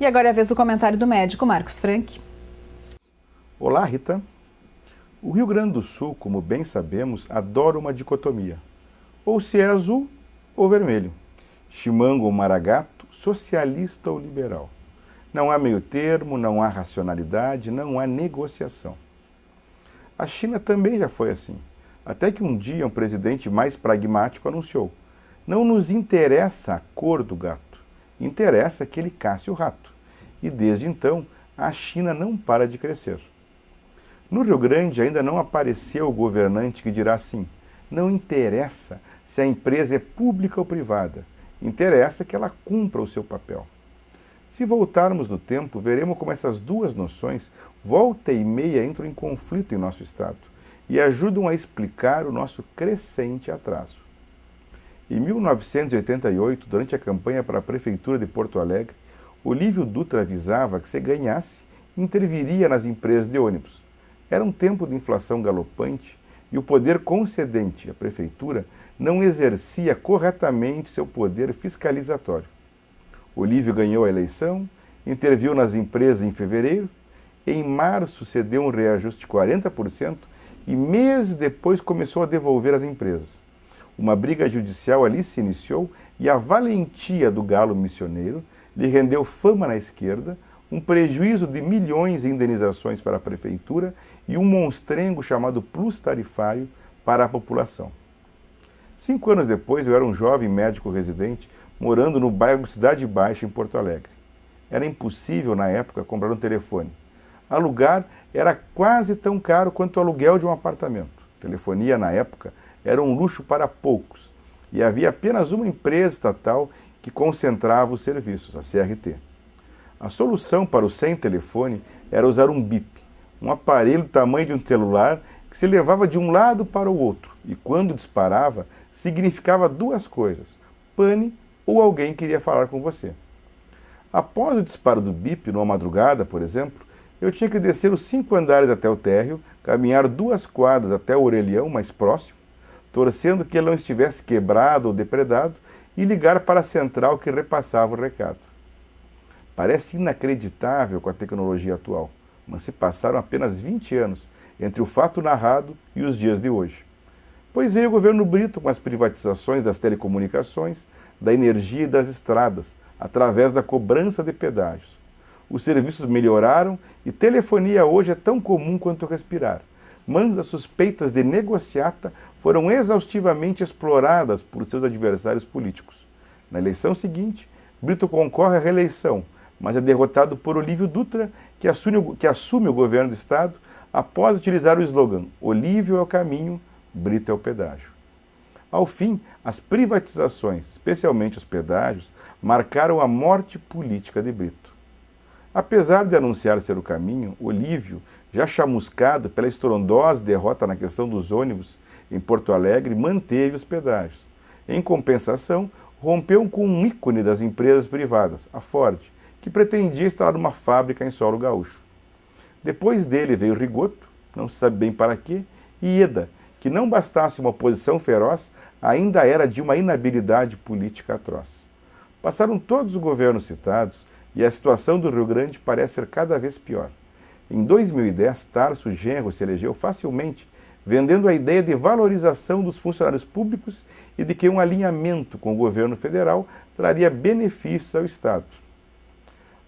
E agora é a vez do comentário do médico Marcos Franck. Olá, Rita. O Rio Grande do Sul, como bem sabemos, adora uma dicotomia. Ou se é azul ou vermelho. Chimango ou maragato, socialista ou liberal. Não há meio termo, não há racionalidade, não há negociação. A China também já foi assim. Até que um dia um presidente mais pragmático anunciou: não nos interessa a cor do gato, interessa que ele casse o rato. E desde então, a China não para de crescer. No Rio Grande ainda não apareceu o governante que dirá assim: não interessa se a empresa é pública ou privada, interessa que ela cumpra o seu papel. Se voltarmos no tempo, veremos como essas duas noções, volta e meia, entram em conflito em nosso Estado e ajudam a explicar o nosso crescente atraso. Em 1988, durante a campanha para a Prefeitura de Porto Alegre, Olívio Dutra avisava que se ganhasse, interviria nas empresas de ônibus. Era um tempo de inflação galopante e o poder concedente, a Prefeitura, não exercia corretamente seu poder fiscalizatório. Olívio ganhou a eleição, interviu nas empresas em fevereiro, em março cedeu um reajuste de 40% e meses depois começou a devolver às empresas. Uma briga judicial ali se iniciou e a valentia do galo missioneiro lhe rendeu fama na esquerda, um prejuízo de milhões em indenizações para a prefeitura e um monstrengo chamado plus tarifário para a população. 5 anos depois, eu era um jovem médico residente morando no bairro Cidade Baixa, em Porto Alegre. Era impossível, na época, comprar um telefone. Alugar era quase tão caro quanto o aluguel de um apartamento. Telefonia, na época, era um luxo para poucos e havia apenas uma empresa estatal que concentrava os serviços, a CRT. A solução para o sem telefone era usar um bip, um aparelho do tamanho de um celular que se levava de um lado para o outro e, quando disparava, significava duas coisas: pane ou alguém queria falar com você. Após o disparo do bip, numa madrugada, por exemplo, eu tinha que descer os 5 andares até o térreo, caminhar 2 quadras até o orelhão mais próximo, torcendo que ele não estivesse quebrado ou depredado, e ligar para a central que repassava o recado. Parece inacreditável com a tecnologia atual, mas se passaram apenas 20 anos entre o fato narrado e os dias de hoje. Pois veio o governo Brito com as privatizações das telecomunicações, da energia e das estradas, através da cobrança de pedágios. Os serviços melhoraram e telefonia hoje é tão comum quanto respirar, mas as suspeitas de negociata foram exaustivamente exploradas por seus adversários políticos. Na eleição seguinte, Brito concorre à reeleição, mas é derrotado por Olívio Dutra, que assume o governo do Estado após utilizar o slogan "Olívio é o caminho, Brito é o pedágio". Ao fim, as privatizações, especialmente os pedágios, marcaram a morte política de Brito. Apesar de anunciar ser o caminho, Olívio, já chamuscado pela estrondosa derrota na questão dos ônibus em Porto Alegre, manteve os pedágios. Em compensação, rompeu com um ícone das empresas privadas, a Ford, que pretendia instalar uma fábrica em solo gaúcho. Depois dele veio Rigoto, não se sabe bem para quê, e Ieda, que não bastasse uma oposição feroz, ainda era de uma inabilidade política atroz. Passaram todos os governos citados e a situação do Rio Grande parece ser cada vez pior. Em 2010, Tarso Genro se elegeu facilmente, vendendo a ideia de valorização dos funcionários públicos e de que um alinhamento com o governo federal traria benefícios ao Estado.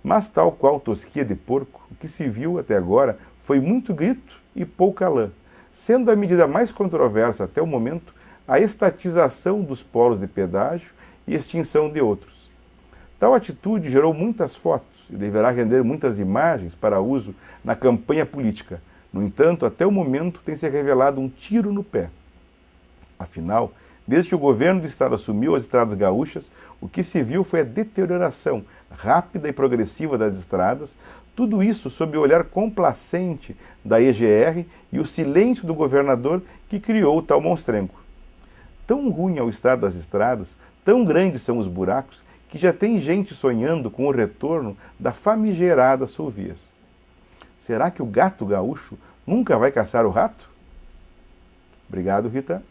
Mas, tal qual tosquia de porco, o que se viu até agora foi muito grito e pouca lã, sendo a medida mais controversa até o momento a estatização dos polos de pedágio e extinção de outros. Tal atitude gerou muitas fotos e deverá render muitas imagens para uso na campanha política. No entanto, até o momento tem se revelado um tiro no pé. Afinal, desde que o governo do Estado assumiu as estradas gaúchas, o que se viu foi a deterioração rápida e progressiva das estradas, tudo isso sob o olhar complacente da EGR e o silêncio do governador que criou o tal monstrengo. Tão ruim é o estado das estradas, tão grandes são os buracos, que já tem gente sonhando com o retorno da famigerada Sulvias. Será que o gato gaúcho nunca vai caçar o rato? Obrigado, Rita.